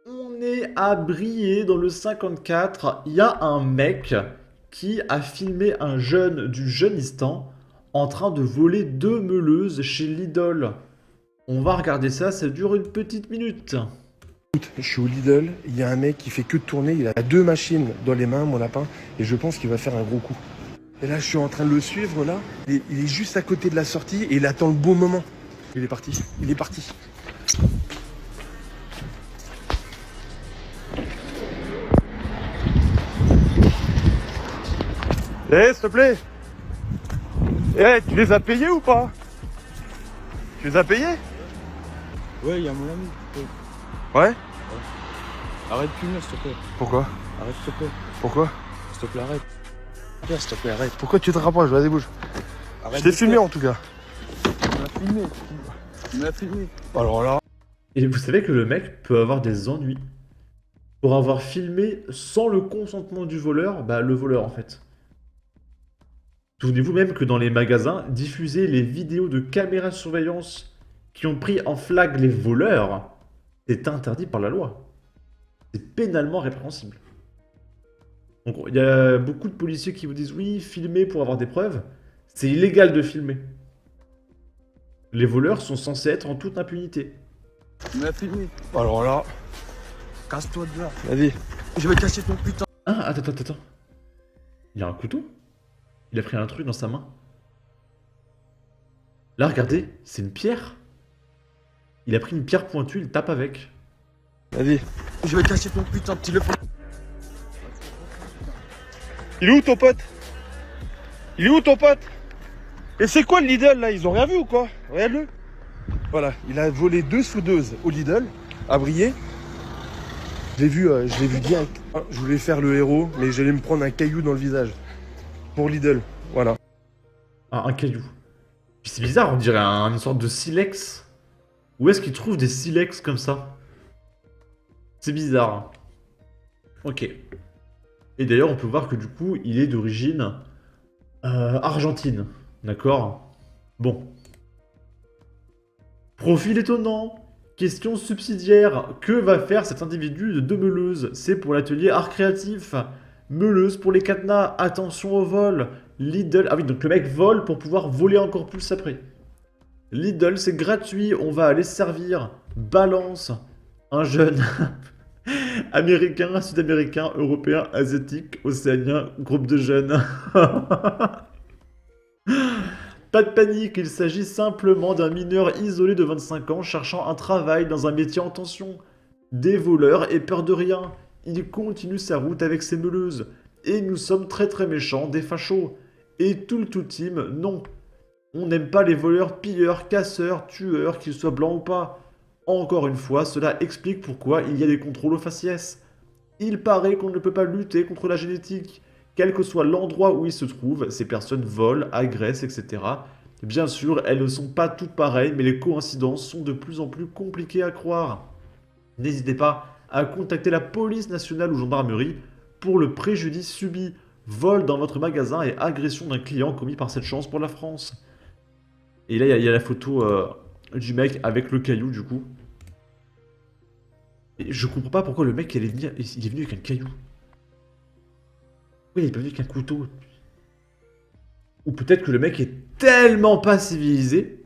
On est à Briey dans le 54. Il y a un mec qui a filmé un jeune du Jeunistan en train de voler deux meuleuses chez Lidl. On va regarder ça, ça dure une petite minute. Je suis au Lidl, il y a un mec qui fait que de tourner, il a deux machines dans les mains, mon lapin, et je pense qu'il va faire un gros coup. Et là, je suis en train de le suivre, là. Il est juste à côté de la sortie et il attend le bon moment. Il est parti, il est parti. Eh, s'il te plaît. Eh, tu les as payés ou pas? Tu les as payés? Ouais, il y a mon ami. Ouais. Arrête de fumer, s'il te plaît. Pourquoi? Arrête, s'il te plaît. Pourquoi? S'il te plaît, arrête. Arrête, s'il te plaît, arrête. Pourquoi tu te rapproches? Vas-y, bouge. Arrête Je t'ai de filmé faire. en tout cas. Tu m'as filmé. Tu m'as filmé. Alors là. Et vous savez que le mec peut avoir des ennuis pour avoir filmé sans le consentement du voleur, bah le voleur en fait. Souvenez-vous même que dans les magasins, diffuser les vidéos de caméras de surveillance qui ont pris en flag les voleurs, c'est interdit par la loi. C'est pénalement répréhensible. Donc il y a beaucoup de policiers qui vous disent oui, filmer pour avoir des preuves. C'est illégal de filmer. Les voleurs sont censés être en toute impunité. Tu m'as filmé. Alors là. Casse-toi de là. Vas-y. Je vais casser ton putain. Ah, attends. Il a un couteau? Il a pris un truc dans sa main. Là, regardez, c'est une pierre. Il a pris une pierre pointue, il tape avec. Vas-y. Je vais casser ton putain de téléphone. Il est où ton pote? Il est où ton pote? Et c'est quoi le Lidl là? Ils ont rien vu ou quoi? Regarde-le. Voilà, il a volé deux soudeuses au Lidl, à Briey. Je l'ai vu direct. Je voulais faire le héros, mais j'allais me prendre un caillou dans le visage. Pour Lidl, voilà. Ah, un caillou. Puis c'est bizarre, on dirait une sorte de silex. Où est-ce qu'il trouve des silex comme ça? C'est bizarre. Ok. Et d'ailleurs, on peut voir que du coup, il est d'origine argentine. D'accord? Bon. Profil étonnant. Question subsidiaire. Que va faire cet individu de deux meuleuses? C'est pour l'atelier art créatif. Meuleuse pour les cadenas. Attention au vol. Lidl. Ah oui, donc le mec vole pour pouvoir voler encore plus après. Lidl, c'est gratuit. On va aller servir. Balance. Un jeune. Américain, sud-américain, européen, asiatique, océanien, groupe de jeunes. Pas de panique, il s'agit simplement d'un mineur isolé de 25 ans cherchant un travail dans un métier en tension. Des voleurs et peur de rien. Il continue sa route avec ses meuleuses. Et nous sommes très méchants, des fachos. Et tout le tout team, non. On n'aime pas les voleurs, pilleurs, casseurs, tueurs, qu'ils soient blancs ou pas. Encore une fois, cela explique pourquoi il y a des contrôles aux faciès. Il paraît qu'on ne peut pas lutter contre la génétique. Quel que soit l'endroit où ils se trouvent, ces personnes volent, agressent, etc. Bien sûr, elles ne sont pas toutes pareilles, mais les coïncidences sont de plus en plus compliquées à croire. N'hésitez pas à contacter la police nationale ou gendarmerie pour le préjudice subi, vol dans votre magasin et agression d'un client commis par cette chance pour la France. Et là, il y a la photo du mec avec le caillou, du coup. Et je comprends pas pourquoi le mec il est venu avec un caillou. Pourquoi il est pas venu avec un couteau? Ou peut-être que le mec est tellement pas civilisé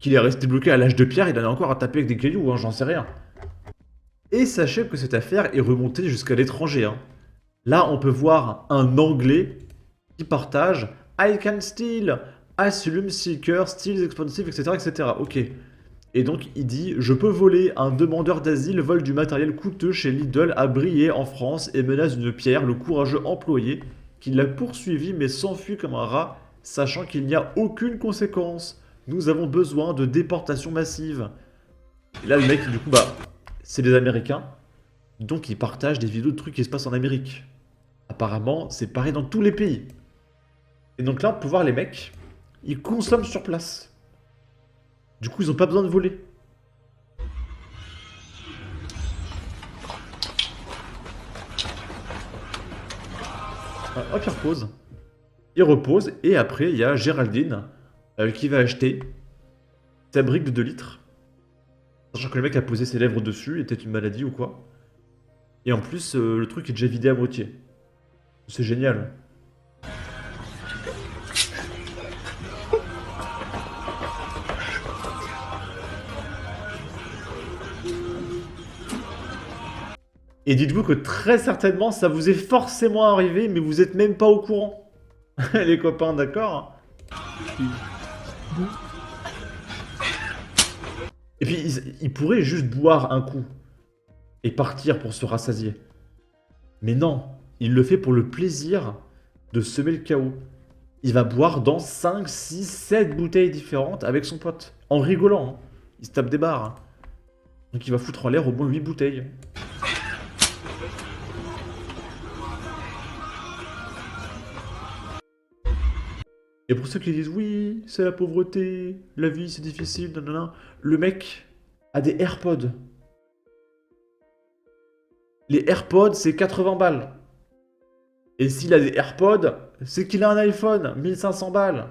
qu'il est resté bloqué à l'âge de pierre, il en a encore à taper avec des cailloux, hein, j'en sais rien. Et sachez que cette affaire est remontée jusqu'à l'étranger. Hein. Là, on peut voir un Anglais qui partage I can steal, asylum seeker, steals expensive, etc. Ok. Et donc, il dit je peux voler. Un demandeur d'asile vole du matériel coûteux chez Lidl à Briey, en France, et menace d'une pierre le courageux employé qui l'a poursuivi mais s'enfuit comme un rat, sachant qu'il n'y a aucune conséquence. Nous avons besoin de déportation massive. Et là, le mec, du coup, bah, c'est des Américains. Donc, ils partagent des vidéos de trucs qui se passent en Amérique. Apparemment, c'est pareil dans tous les pays. Et donc là, on peut voir les mecs, ils consomment sur place. Du coup, ils n'ont pas besoin de voler. Hop, il repose. Il repose, et après, il y a Géraldine qui va acheter sa brique de 2 litres. Sachant que le mec a posé ses lèvres dessus, était une maladie ou quoi. Et en plus, le truc est déjà vidé à moitié. C'est génial. Et dites-vous que très certainement, ça vous est forcément arrivé, mais vous êtes même pas au courant. Les copains, d'accord? Et puis, ils pourraient juste boire un coup et partir pour se rassasier. Mais non, il le fait pour le plaisir de semer le chaos. Il va boire dans 5, 6, 7 bouteilles différentes avec son pote, en rigolant. Hein. Il se tape des barres. Hein. Donc il va foutre en l'air au moins 8 bouteilles. Et pour ceux qui disent oui, c'est la pauvreté, la vie c'est difficile, nanana, le mec a des AirPods. Les AirPods c'est 80 balles. Et s'il a des AirPods, c'est qu'il a un iPhone, 1500 balles.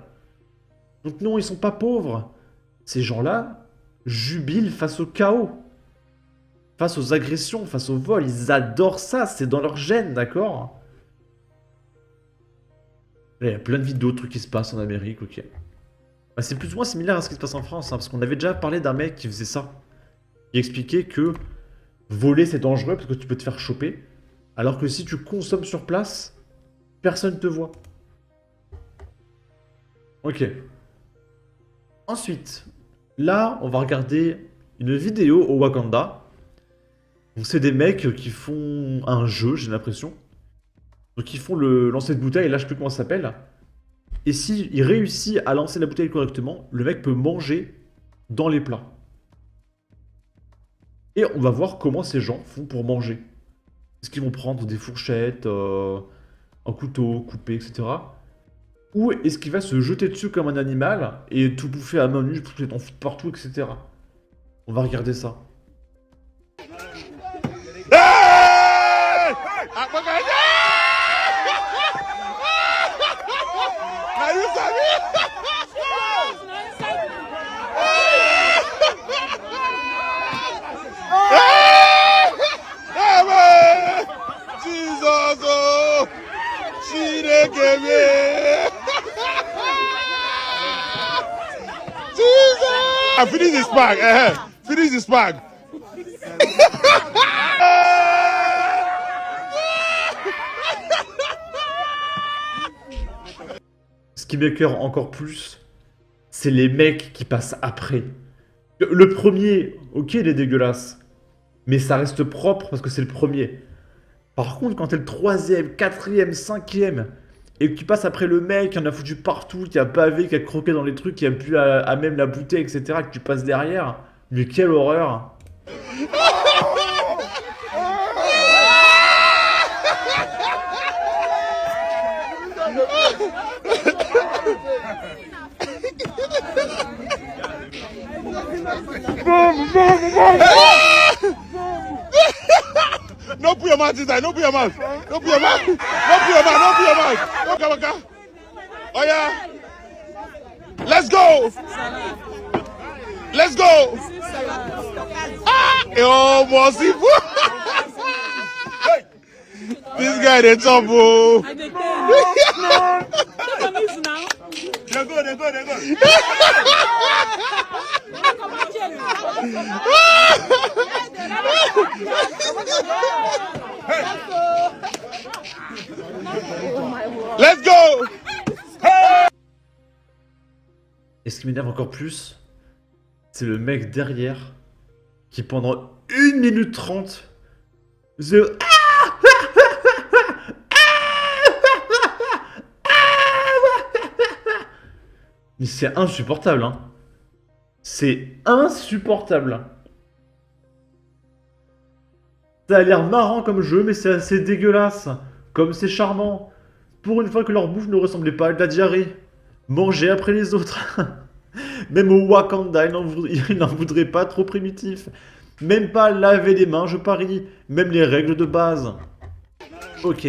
Donc non, ils sont pas pauvres. Ces gens-là jubilent face au chaos, face aux agressions, face au vol. Ils adorent ça, c'est dans leur gène, d'accord? Là, il y a plein de vidéos de trucs qui se passent en Amérique, ok. Bah, c'est plus ou moins similaire à ce qui se passe en France, hein, parce qu'on avait déjà parlé d'un mec qui faisait ça. Il expliquait que voler c'est dangereux parce que tu peux te faire choper, alors que si tu consommes sur place, personne te voit. Ok. Ensuite, là, on va regarder une vidéo au Wakanda. Donc c'est des mecs qui font un jeu, j'ai l'impression. Donc ils font le lancer de bouteille, là je sais plus comment ça s'appelle. Et s'il réussit à lancer la bouteille correctement, le mec peut manger dans les plats. Et on va voir comment ces gens font pour manger. Est-ce qu'ils vont prendre des fourchettes, un couteau coupé, etc. Ou est-ce qu'il va se jeter dessus comme un animal et tout bouffer à main nue, t'en foutre partout, etc. On va regarder ça. Finish this bag. Finish this bag. Ce qui m'écoeure encore plus, c'est les mecs qui passent après. Le premier, ok, il est dégueulasse. Mais ça reste propre parce que c'est le premier. Par contre, quand t'es le troisième, quatrième, cinquième, et que tu passes après le mec qui en a foutu partout, qui a bavé, qui a croqué dans les trucs, qui a pu à même la bouteille, etc., que tu passes derrière, mais quelle horreur! No put your mouth inside. No put your mouth. No put your mouth. No put your mouth. No put your mouth. No come on. Oh yeah. Let's go. Let's go. Ah! Oh, mercy. This guy they trouble. They go. Let's go. Et ce qui m'énerve encore plus, c'est le mec derrière qui pendant 1 minute 30 faisait... Mais c'est insupportable, hein. C'est insupportable. Ça a l'air marrant comme jeu, mais c'est assez dégueulasse. Comme c'est charmant. Pour une fois que leur bouffe ne ressemblait pas à de la diarrhée. Manger après les autres. Même au Wakanda, il n'en voudrait pas trop primitif. Même pas laver les mains, je parie. Même les règles de base. Ok.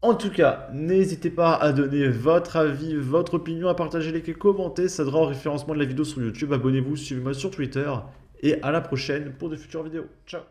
En tout cas, n'hésitez pas à donner votre avis, votre opinion, à partager, liker, commenter. Ça aidera au référencement de la vidéo sur YouTube. Abonnez-vous, suivez-moi sur Twitter. Et à la prochaine pour de futures vidéos. Ciao.